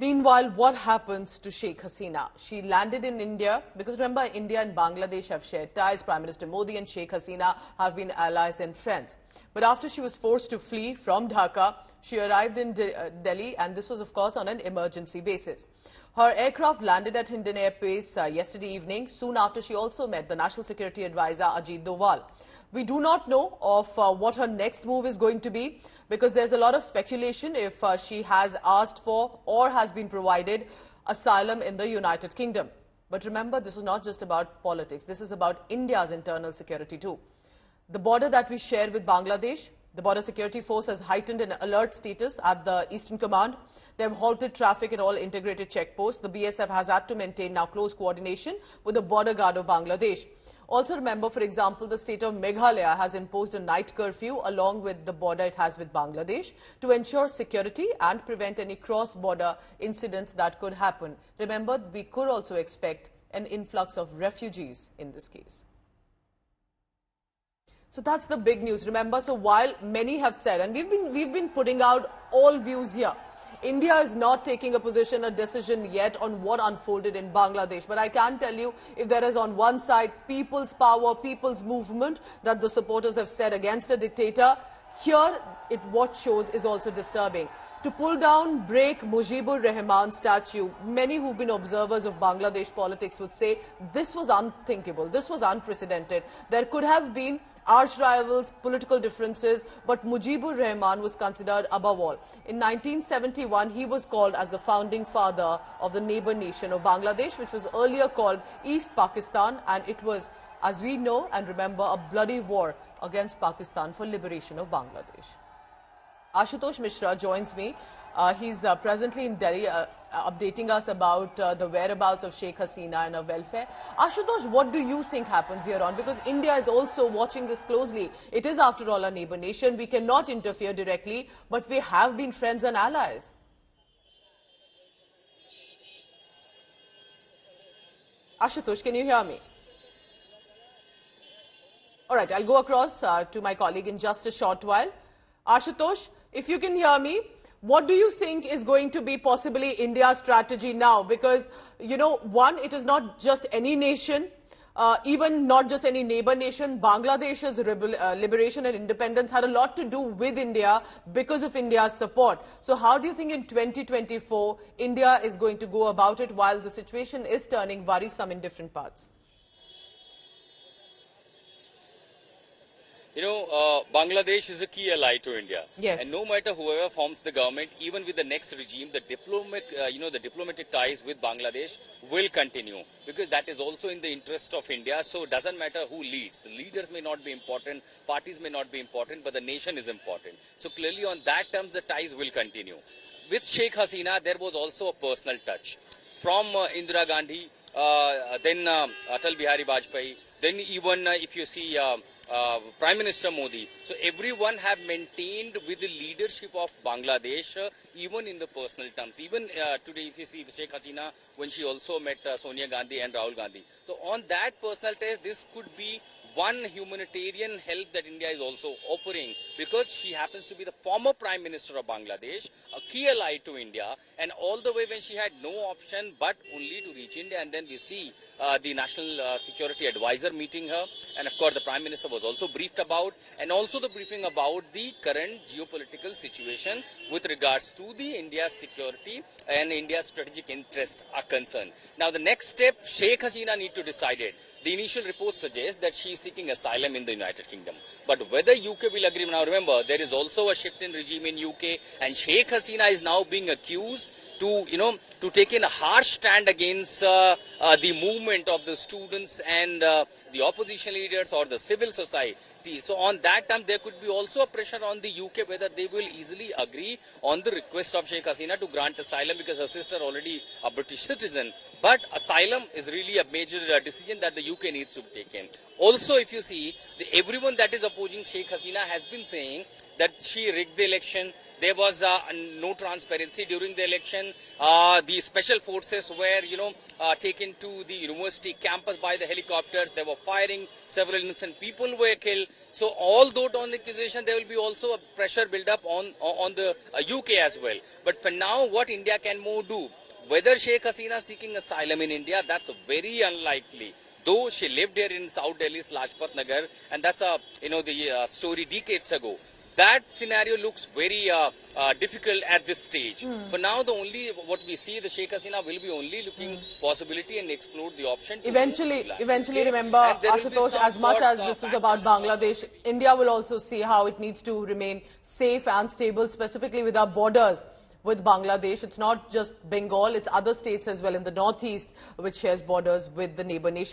Meanwhile, what happens to Sheikh Hasina? She landed in India because remember, India and Bangladesh have shared ties. Prime Minister Modi and Sheikh Hasina have been allies and friends. But after she was forced to flee from Dhaka, she arrived in Delhi, and this was, of course, on an emergency basis. Her aircraft landed at Hindon Airbase yesterday evening. Soon after, she also met the National Security Advisor Ajit Doval. We do not know of what her next move is going to be because there's a lot of speculation if she has asked for or has been provided asylum in the United Kingdom. But remember, this is not just about politics. This is about India's internal security too. The border that we share with Bangladesh, the Border Security Force has heightened an alert status at the Eastern Command. They have halted traffic at all integrated checkposts. The BSF has had to maintain now close coordination with the border guard of Bangladesh. Also remember, for example, the state of Meghalaya has imposed a night curfew along with the border it has with Bangladesh to ensure security and prevent any cross-border incidents that could happen. Remember, we could also expect an influx of refugees in this case. So that's the big news. Remember, so while many have said, and we've been putting out all views here, India is not taking a position, a decision yet on what unfolded in Bangladesh. But I can tell you, if there is on one side people's power, people's movement that the supporters have said against a dictator, here what shows is also disturbing. To pull down, break Mujibur Rahman statue, many who've been observers of Bangladesh politics would say this was unthinkable, this was unprecedented. There could have been arch rivals, political differences, but Mujibur Rahman was considered above all. In 1971, he was called as the founding father of the neighbor nation of Bangladesh, which was earlier called East Pakistan, and it was, as we know and remember, a bloody war against Pakistan for liberation of Bangladesh. Ashutosh Mishra joins me. He's presently in Delhi updating us about the whereabouts of Sheikh Hasina and her welfare. Ashutosh, what do you think happens here on? Because India is also watching this closely. It is, after all, a neighbor nation. We cannot interfere directly, but we have been friends and allies. Ashutosh, can you hear me? All right, I'll go across to my colleague in just a short while. Ashutosh, if you can hear me, what do you think is going to be possibly India's strategy now? Because, you know, one, it is not just any nation, even not just any neighbor nation. Bangladesh's liberation and independence had a lot to do with India because of India's support. So how do you think in 2024 India is going to go about it while the situation is turning worrisome in different parts? You know, Bangladesh is a key ally to India. Yes. And no matter whoever forms the government, even with the next regime, the diplomatic ties with Bangladesh will continue because that is also in the interest of India. So it doesn't matter who leads. The leaders may not be important, parties may not be important, but the nation is important. So clearly on that terms, the ties will continue. With Sheikh Hasina, there was also a personal touch. From Indira Gandhi, then Atal Bihari Vajpayee, then even if you see Prime Minister Modi. So everyone have maintained with the leadership of Bangladesh, even in the personal terms. Even today, if you see Sheikh Hasina, when she also met Sonia Gandhi and Rahul Gandhi. So on that personal test, this could be one humanitarian help that India is also offering because she happens to be the former Prime Minister of Bangladesh, a key ally to India, and all the way when she had no option but only to reach India. And then we see the National Security Advisor meeting her, and of course the Prime Minister was also briefed about, and also the briefing about the current geopolitical situation with regards to the India's security and India's strategic interest are concerned. Now the next step, Sheikh Hasina need to decide it. The initial report suggests that she is seeking asylum in the United Kingdom. But whether UK will agree, now remember, there is also a shift in regime in UK, and Sheikh Hasina is now being accused to take in a harsh stand against the movement of the students and the opposition leaders or the civil society. So on that term, there could be also a pressure on the UK whether they will easily agree on the request of Sheikh Hasina to grant asylum because her sister already a British citizen. But asylum is really a major decision that the UK needs to take in. Also, if you see, everyone that is opposing Sheikh Hasina has been saying that she rigged the election, There was no transparency during the election. The special forces were, taken to the university campus by the helicopters. They were firing. Several innocent people were killed. So, although on the accusation, there will be also a pressure build up on the UK as well. But for now, what India can more do? Whether Sheikh Hasina seeking asylum in India, that's very unlikely. Though she lived here in South Delhi's Lajpat Nagar, and that's the story decades ago. That scenario looks very difficult at this stage. For now, what we see, the Sheikh Hasina will be only looking possibility and explore the option. Eventually, remember, Ashutosh, as much as this is about Bangladesh, India will also see how it needs to remain safe and stable, specifically with our borders with Bangladesh. It's not just Bengal, it's other states as well in the northeast, which shares borders with the neighbor nation.